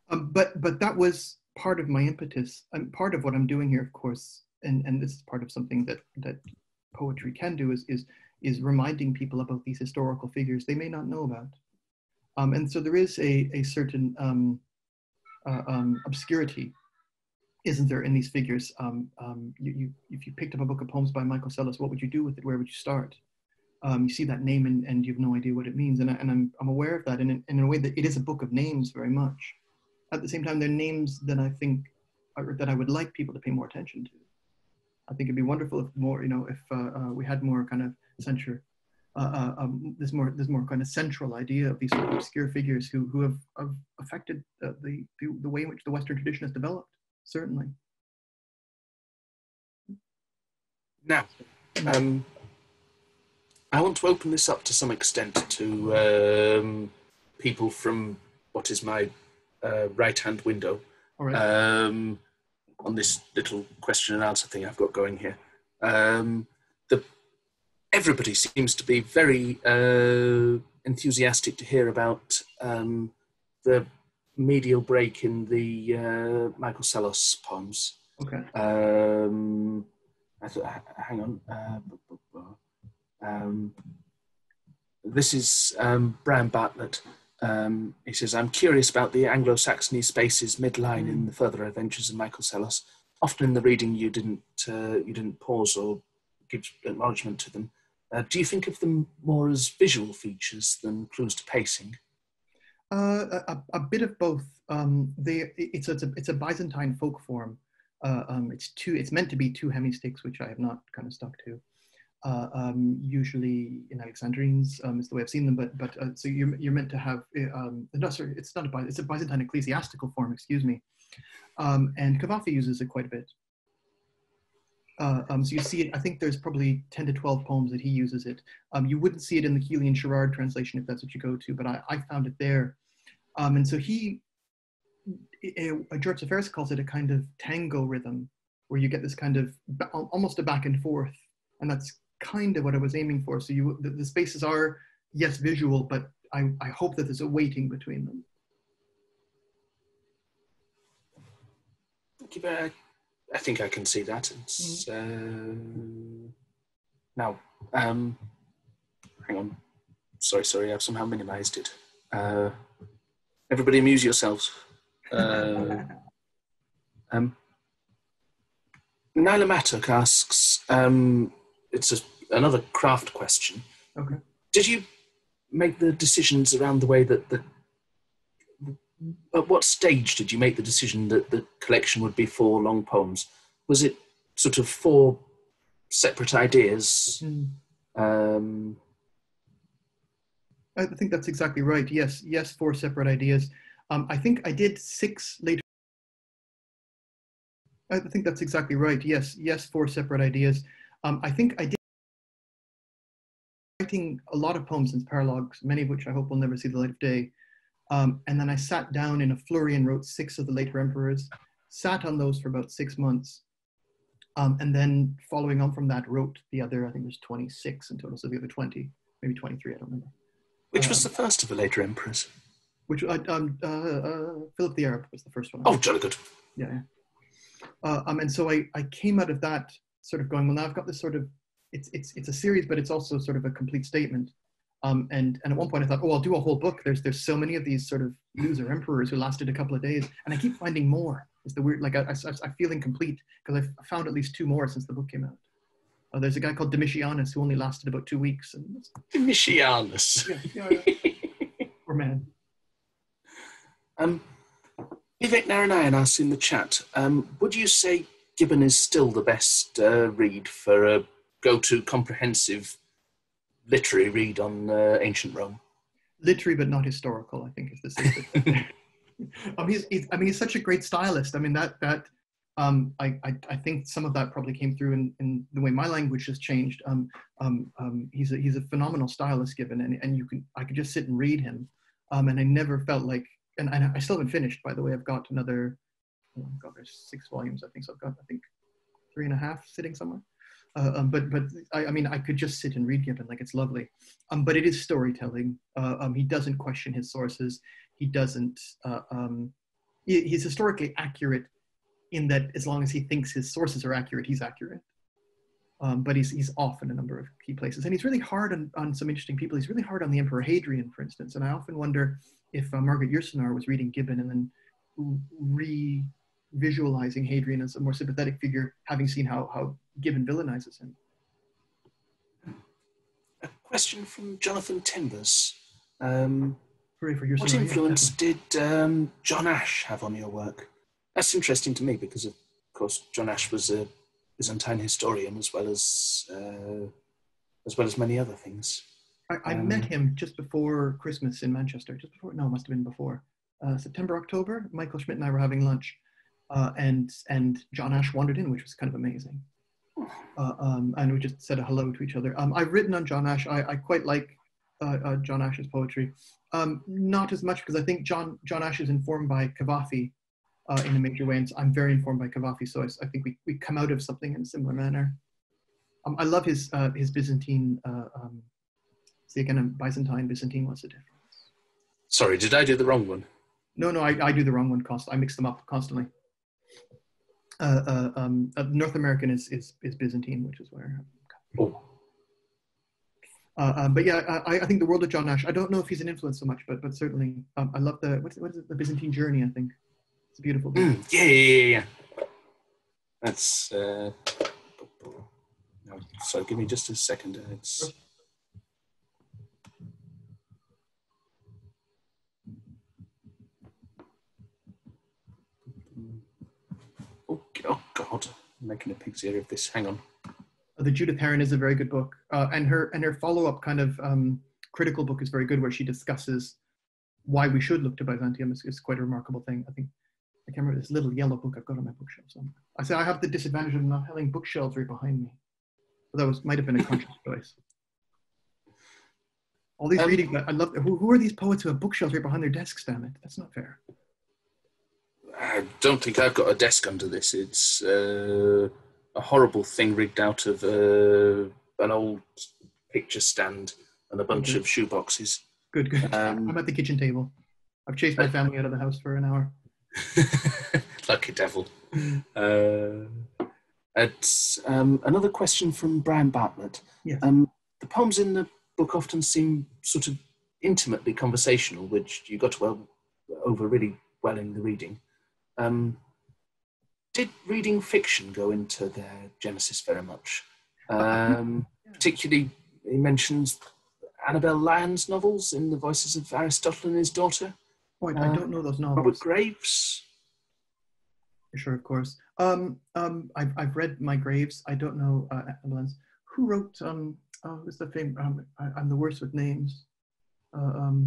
But that was part of my impetus, and part of what I'm doing here, of course, and this is part of something that poetry can do is reminding people about these historical figures they may not know about. And so there is a certain obscurity, isn't there, in these figures? If you picked up a book of poems by Michael Sellis, what would you do with it? Where would you start? You see that name and you have no idea what it means. And I'm aware of that in a way that it is a book of names very much. At the same time, they're names that I think that I would like people to pay more attention to. I think it'd be wonderful if more, if we had more kind of censure, this more kind of central idea of these sort of obscure figures who have affected the way in which the Western tradition has developed, certainly. Now, I want to open this up to some extent to people from what is my right-hand window. All right. On this little question and answer thing I've got going here. Everybody seems to be very enthusiastic to hear about the medial break in the Michael Sellis poems. Okay. Hang on. This is Brian Bartlett. He says, I'm curious about the Anglo-Saxony spaces midline in the further adventures of Michael Sellis. Often in the reading you didn't pause or give acknowledgement to them. Do you think of them more as visual features than clues to pacing? A bit of both. It's a Byzantine folk form. It's meant to be two hemistichs, which I have not kind of stuck to. Usually in Alexandrines is the way I've seen them, but so you're meant to have no, sorry, it's a Byzantine ecclesiastical form, excuse me, and Cavafy uses it quite a bit. So you see it. I think there's probably 10 to 12 poems that he uses it. You wouldn't see it in the Keely and Sherrard translation if that's what you go to, but I found it there. And so George Seferis calls it a kind of tango rhythm, where you get this kind of almost a back and forth, and that's kind of what I was aiming for. So the spaces are, yes, visual, but I hope that there's a weighting between them. Thank you very. I think I can see that. It's, now, hang on. Sorry, I've somehow minimized it. Everybody amuse yourselves. Nyla Matuk asks, it's another craft question. Okay. Did you make the decisions around the way that at what stage did you make the decision that the collection would be 4 long poems? Was it sort of 4 separate ideas? I think that's exactly right. Yes, 4 separate ideas. I think I did 6 later. I think that's exactly right. Yes, 4 separate ideas. I think I did writing a lot of poems in paralogs, many of which I hope will never see the light of day. And then I sat down in a flurry and wrote 6 of the later emperors, sat on those for about 6 months. And then following on from that, wrote the other, I think there's 26 in total, so the other 20, maybe 23, I don't remember. Which was the first of the later emperors? Which Philip the Arab was the first one. Oh, jolly good. Yeah. And so I came out of that sort of going, well, now I've got this sort of, it's a series, but it's also sort of a complete statement. And at one point I thought, oh, I'll do a whole book. There's so many of these sort of loser emperors who lasted a couple of days, and I keep finding more. It's the weird, like I feel incomplete because I've found at least 2 more since the book came out. There's a guy called Domitianus who only lasted about 2 weeks. And Domitianus. Yeah. Poor man. Vivek Narayan asks in the chat, would you say Gibbon is still the best read for a go-to comprehensive literary read on ancient Rome? Literary, but not historical, I think is the secret. He's such a great stylist. I mean, I think some of that probably came through in the way my language has changed. He's a phenomenal stylist, Gibbon, and I could just sit and read him, and I never felt like, and I still haven't finished, by the way. I've got another, there's 6 volumes, I think. So I've got, 3.5 sitting somewhere. But I mean, I could just sit and read Gibbon, like it's lovely. But it is storytelling. He doesn't question his sources. He doesn't, he's historically accurate in that as long as he thinks his sources are accurate, he's accurate. But he's off in a number of key places. And he's really hard on some interesting people. He's really hard on the Emperor Hadrian, for instance. And I often wonder if Margaret Yourcenar was reading Gibbon and then visualizing Hadrian as a more sympathetic figure, having seen how Gibbon villainizes him. A question from Jonathan Timbers. What influence did John Ash have on your work? That's interesting to me because, of course, John Ash was a Byzantine historian as well as many other things. I met him just before Christmas in Manchester. It must have been before. September, October. Michael Schmidt and I were having lunch. And John Ash wandered in, which was kind of amazing. And we just said a hello to each other. I've written on John Ash. I quite like John Ash's poetry. Not as much because I think John Ash is informed by Cavafy in a major way, and I'm very informed by Cavafy, so I think we come out of something in a similar manner. I love his Byzantine, see again, Byzantine, what's the difference? Sorry, did I do the wrong one? No, I do the wrong one I mix them up constantly. North American is Byzantine, which is where. Oh. But yeah, I think the world of John Ash. I don't know if he's an influence so much, but certainly I love what is it? The Byzantine Journey. I think it's a beautiful book. Yeah. That's. So give me just a second. making a pig's ear of this. Hang on. The Judith Heron is a very good book, and her follow-up kind of critical book is very good, where she discusses why we should look to Byzantium. Is quite a remarkable thing. I think I can't remember this little yellow book I've got on my bookshelf somewhere. I say I have the disadvantage of not having bookshelves right behind me. But that might have been a conscious choice. All these reading, I love. Who are these poets who have bookshelves right behind their desks? Damn it, that's not fair. I don't think I've got a desk under this. It's a horrible thing rigged out of an old picture stand and a bunch of shoeboxes. Good. I'm at the kitchen table. I've chased my family out of the house for an hour. Lucky devil. It's another question from Brian Bartlett. Yes. The poems in the book often seem sort of intimately conversational, which you got over really well in the reading. Did reading fiction go into their genesis very much? Particularly, he mentions Annabel Lyon's novels in the voices of Aristotle and his daughter. Oh, I don't know those novels. Robert Graves. Sure, of course. I've read My Graves. I don't know Annabel's. Who wrote? Who's the famous? I'm the worst with names. The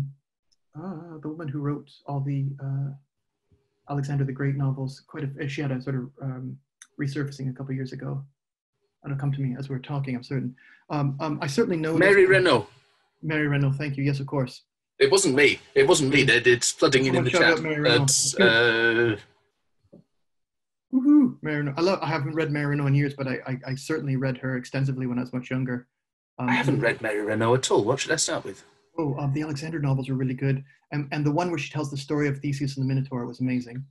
woman who wrote all the Alexander the Great novels. She had a sort of resurfacing a couple of years ago. It'll come to me as we're talking, I'm certain. I certainly know Mary Renault. Mary Renault, thank you. Yes, of course. It wasn't me. It's flooding in the chat. Woohoo, Mary Renault. I haven't read Mary Renault in years, but I certainly read her extensively when I was much younger. I haven't read Mary Renault at all. What should I start with? The Alexander novels were really good. And the one where she tells the story of Theseus and the Minotaur was amazing.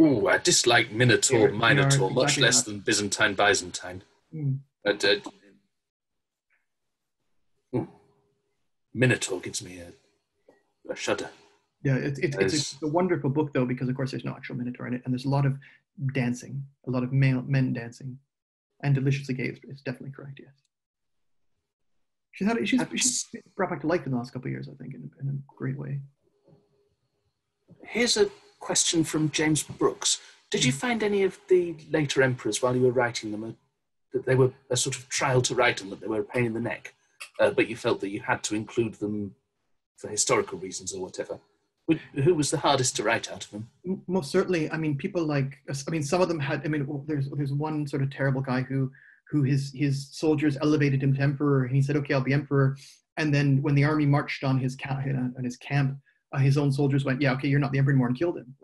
Oh, I dislike Minotaur, Minotaur, much less than Byzantine. Minotaur gives me a shudder. Yeah, it's a wonderful book, though, because, of course, there's no actual Minotaur in it. And there's a lot of dancing, a lot of men dancing. And deliciously gay, it's definitely correct, yes. She's brought back to life in the last couple of years, I think, in a great way. Here's a question from James Brooks. Did you find any of the later emperors, while you were writing them, that they were a sort of trial to write them, that they were a pain in the neck, but you felt that you had to include them for historical reasons or whatever? Who was the hardest to write out of them? Most certainly. I mean, people some of them had, there's one sort of terrible guy who his soldiers elevated him to emperor, and he said, okay, I'll be emperor. And then when the army marched on his camp, his own soldiers went, yeah, okay, you're not the emperor anymore, and killed him.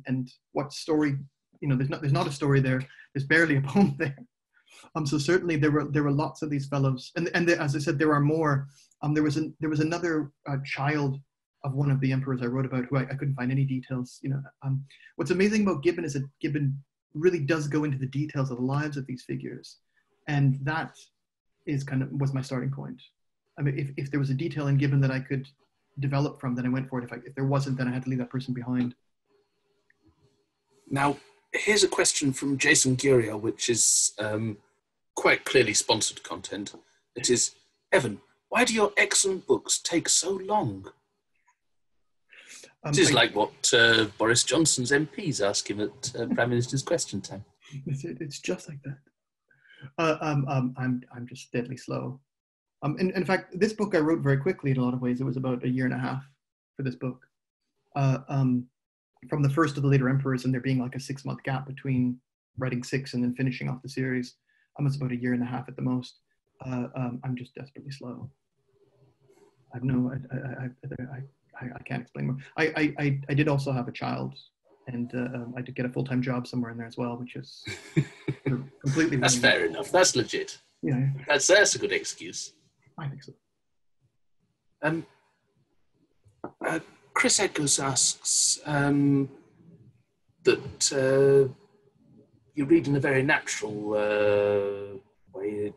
And what story, there's not a story there. There's barely a poem there. So certainly there were lots of these fellows. And as I said, there are more. There was another child of one of the emperors I wrote about who I couldn't find any details. What's amazing about Gibbon is that Gibbon really does go into the details of the lives of these figures. And that was my starting point. I mean, if there was a detail in Gibbon that I could develop from, then I went for it. If there wasn't, then I had to leave that person behind. Now, here's a question from Jason Gurio, which is quite clearly sponsored content. It is, Evan, why do your excellent books take so long? This is like what Boris Johnson's MPs ask him at Prime Minister's Question Time. It's just like that. I'm just deadly slow. In fact, this book I wrote very quickly in a lot of ways. It was about a year and a half for this book. From the first of the later emperors, and there being like a 6-month gap between writing 6 and then finishing off the series. It's about a year and a half at the most. I'm just desperately slow. I can't explain more. I did also have a child, and I did get a full-time job somewhere in there as well, which is completely. That's fair enough. That's legit. Yeah. That's a good excuse. I think so. Chris Eggers asks that you read in a very natural way,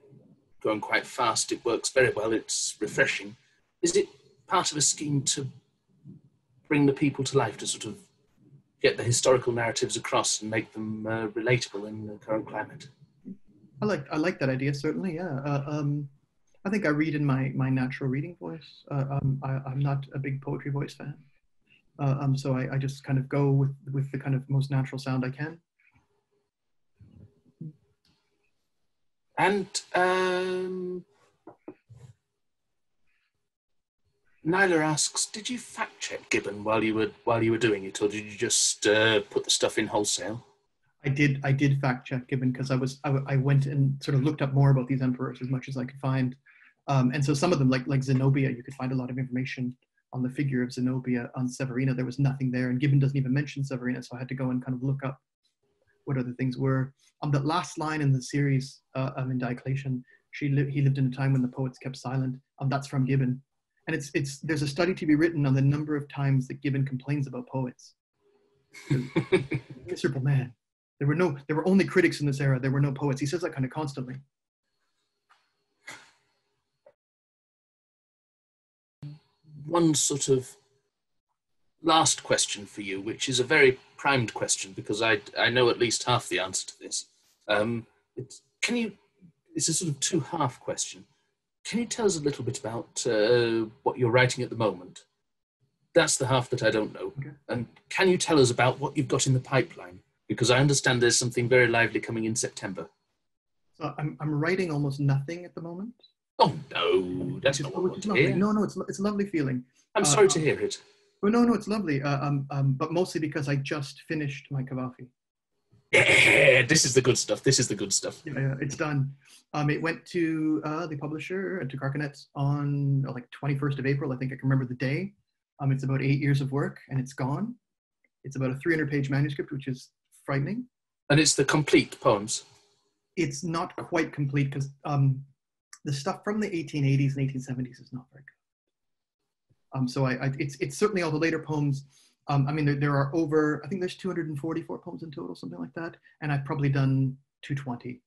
going quite fast. It works very well. It's refreshing. Is it part of a scheme to bring the people to life, to sort of get the historical narratives across and make them relatable in the current climate? I like that idea, certainly, yeah. I think I read in my natural reading voice. I'm not a big poetry voice fan. So I just kind of go with the kind of most natural sound I can. And Nyla asks, did you fact check Gibbon while you were doing it, or did you just put the stuff in wholesale? I did fact check Gibbon because I went and sort of looked up more about these emperors as much as I could find, and so some of them like Zenobia, you could find a lot of information on the figure of Zenobia. On Severina, there was nothing there, and Gibbon doesn't even mention Severina, so I had to go and kind of look up what other things were. On that last line in the series, in Diocletian, he lived in a time when the poets kept silent. That's from Gibbon, and there's a study to be written on the number of times that Gibbon complains about poets. Miserable man. There were only critics in this era. There were no poets. He says that kind of constantly. One sort of last question for you, which is a very primed question because I know at least half the answer to this. It's a sort of two-half question. Can you tell us a little bit about what you're writing at the moment? That's the half that I don't know. Okay. And can you tell us about what you've got in the pipeline? Because I understand there's something very lively coming in September. So I'm writing almost nothing at the moment. Oh no, that's not what I want to hear. No, it's a lovely feeling. I'm sorry to hear it. Well, no, it's lovely. But mostly because I just finished my Cavafy. Yeah, this is the good stuff. Yeah, it's done. It went to the publisher, to Carcanet, on like 21st of April. I think I can remember the day. It's about 8 years of work, and it's gone. It's about a 300-page manuscript, which is frightening. And it's the complete poems? It's not quite complete because the stuff from the 1880s and 1870s is not very good. So it's certainly all the later poems. I mean, there are over, I think there's 244 poems in total, something like that. And I've probably done 220.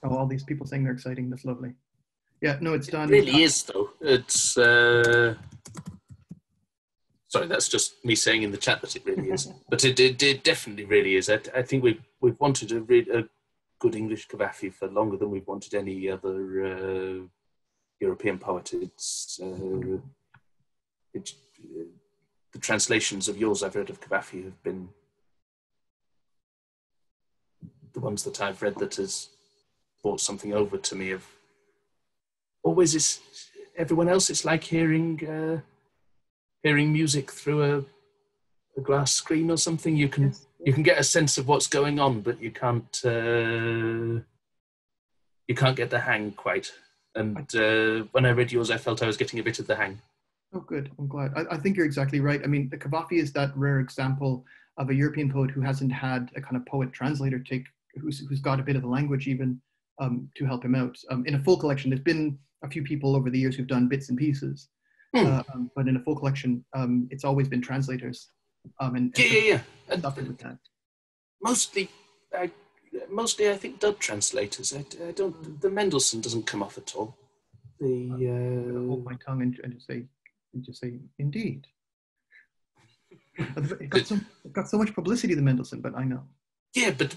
Oh, all these people saying they're exciting. That's lovely. Yeah, no, it's done. It really is, though. It's... Sorry, that's just me saying in the chat that it really is. But it definitely really is. I think we've wanted a good English Cavafy for longer than we've wanted any other European poet. The translations of yours I've read of Cavafy have been the ones that I've read that has brought something over to me of always is everyone else. It's like hearing music through a glass screen or something. You can get a sense of what's going on, but you can't get the hang quite. And when I read yours, I felt I was getting a bit of the hang. Oh, good. I'm glad. I think you're exactly right. I mean, the Cavafy is that rare example of a European poet who hasn't had a kind of poet translator who's got a bit of the language even to help him out. In a full collection, there's been a few people over the years who've done bits and pieces. But in a full collection, it's always been translators. Yeah. And with that. Mostly, I think dub translators. I don't. The Mendelssohn doesn't come off at all. I'll hold my tongue and just say indeed. It got so much publicity, the Mendelssohn, but I know. Yeah, but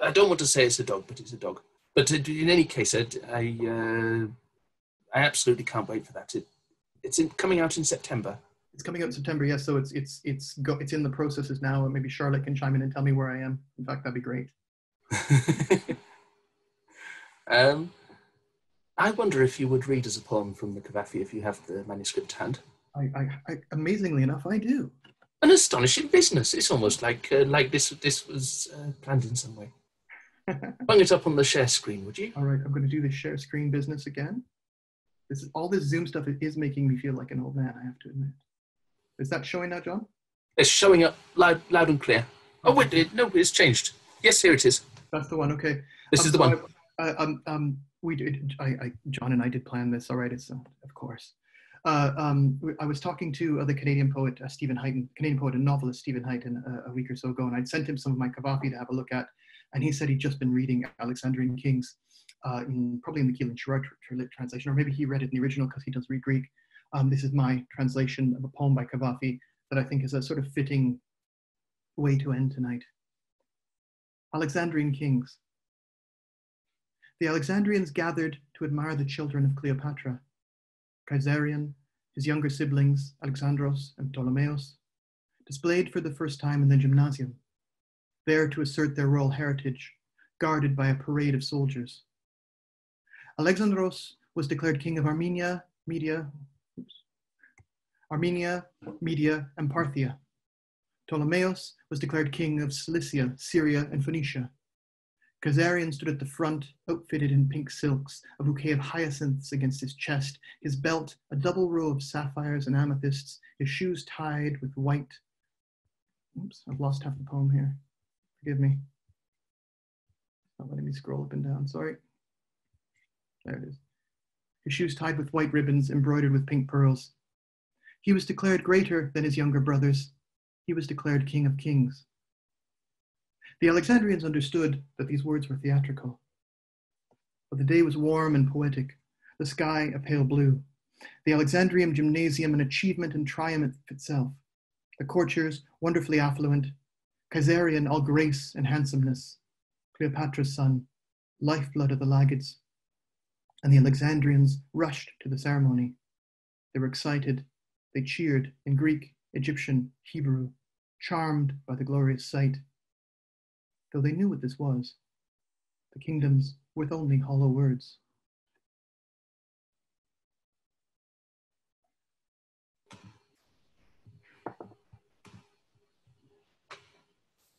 I don't want to say it's a dog, but it's a dog. But in any case, I absolutely can't wait for that. It's coming out in September. It's coming out in September, yes. So it's in the processes now. Maybe Charlotte can chime in and tell me where I am. In fact, that'd be great. I wonder if you would read us a poem from the Cavafy if you have the manuscript to hand. I amazingly enough, I do. An astonishing business. It's almost like this was planned in some way. Bung it up on the share screen, would you? All right, I'm going to do the share screen business again. All this Zoom stuff is making me feel like an old man, I have to admit. Is that showing now, John? It's showing up loud and clear. Oh, wait, no, it's changed. Yes, here it is. That's the one, okay. This is the one. John and I did plan this, all right, it's, of course. I was talking to the Canadian poet, Stephen Heighton, Canadian poet and novelist Stephen Heighton a week or so ago, and I'd sent him some of my Cavafy to have a look at, and he said he'd just been reading Alexandrian Kings, probably in the Keelan Sherrod translation, or maybe he read it in the original because he does read Greek. This is my translation of a poem by Cavafy that I think is a sort of fitting way to end tonight. Alexandrian Kings. The Alexandrians gathered to admire the children of Cleopatra, Caesarion, his younger siblings, Alexandros and Ptolemaeus, displayed for the first time in the gymnasium. there to assert their royal heritage, guarded by a parade of soldiers. Alexandros was declared king of Armenia, Media, and Parthia. Ptolemaeus was declared king of Cilicia, Syria, and Phoenicia. Khazarian stood at the front, outfitted in pink silks, a bouquet of hyacinths against his chest, his belt a double row of sapphires and amethysts, his shoes tied with white. Oops, I've lost half the poem here. Forgive me. It's not letting me scroll up and down, sorry. There it is. His shoes tied with white ribbons embroidered with pink pearls. He was declared greater than his younger brothers. He was declared king of kings. The Alexandrians understood that these words were theatrical. But the day was warm and poetic, the sky a pale blue, the Alexandrium gymnasium an achievement and triumph itself, the courtiers wonderfully affluent, Caesarion all grace and handsomeness, Cleopatra's son, lifeblood of the Lagids, and the Alexandrians rushed to the ceremony. They were excited, they cheered in Greek, Egyptian, Hebrew, charmed by the glorious sight. Though they knew what this was, the kingdoms with only hollow words.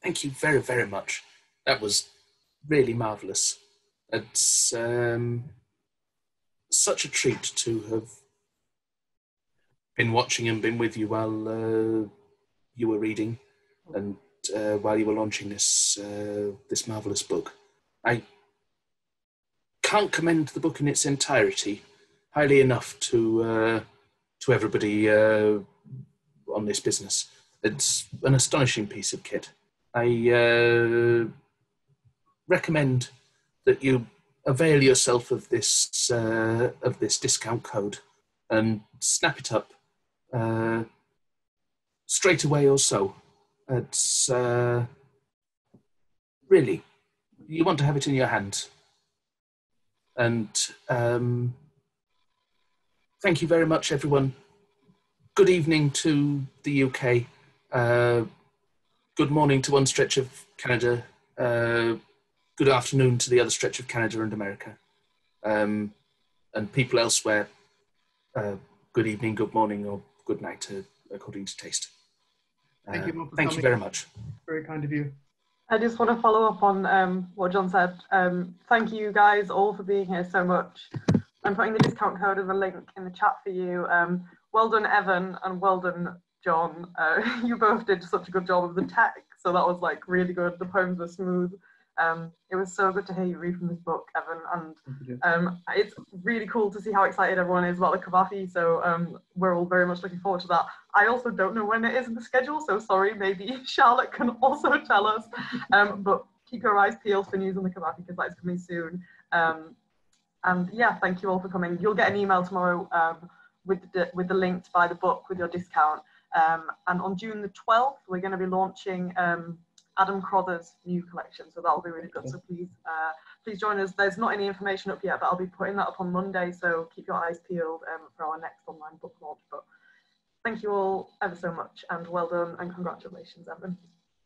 Thank you very, very much. That was really marvellous. It's such a treat to have been watching and been with you while you were reading and while you were launching this this marvellous book. I can't commend the book in its entirety highly enough to everybody on this business. It's an astonishing piece of kit. I recommend that you avail yourself of this discount code and snap it up straight away or so. It's really, you want to have it in your hand. And thank you very much, everyone. Good evening to the UK. Good morning to one stretch of Canada. Good afternoon to the other stretch of Canada and America. And people elsewhere, good evening, good morning, or good night, according to taste. Thank you, thank you very much. Very kind of you. I just want to follow up on what John said. Thank you guys all for being here so much. I'm putting the discount code as a link in the chat for you. Well done, Evan, and well done, John. You both did such a good job of the text, so that was like really good. The poems were smooth. It was so good to hear you read from this book, Evan, and it's really cool to see how excited everyone is about the Cavafi, so we're all very much looking forward to that. I also don't know when it is in the schedule, so sorry, maybe Charlotte can also tell us, but keep your eyes peeled for news on the Cavafi because that is coming soon. And yeah, thank you all for coming. You'll get an email tomorrow with the link to buy the book with your discount, and on June the 12th, we're going to be launching Adam Crother's new collection, so that'll be really good. So please join us. There's not any information up yet, but I'll be putting that up on Monday, so keep your eyes peeled for our next online book launch. But thank you all ever so much, and well done, and congratulations, Evan.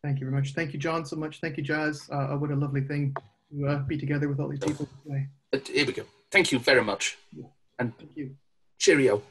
Thank you very much. Thank you, John, so much. Thank you, Jazz. What a lovely thing to be together with all these people today. Here we go. Thank you very much. Yeah. And thank you. Cheerio.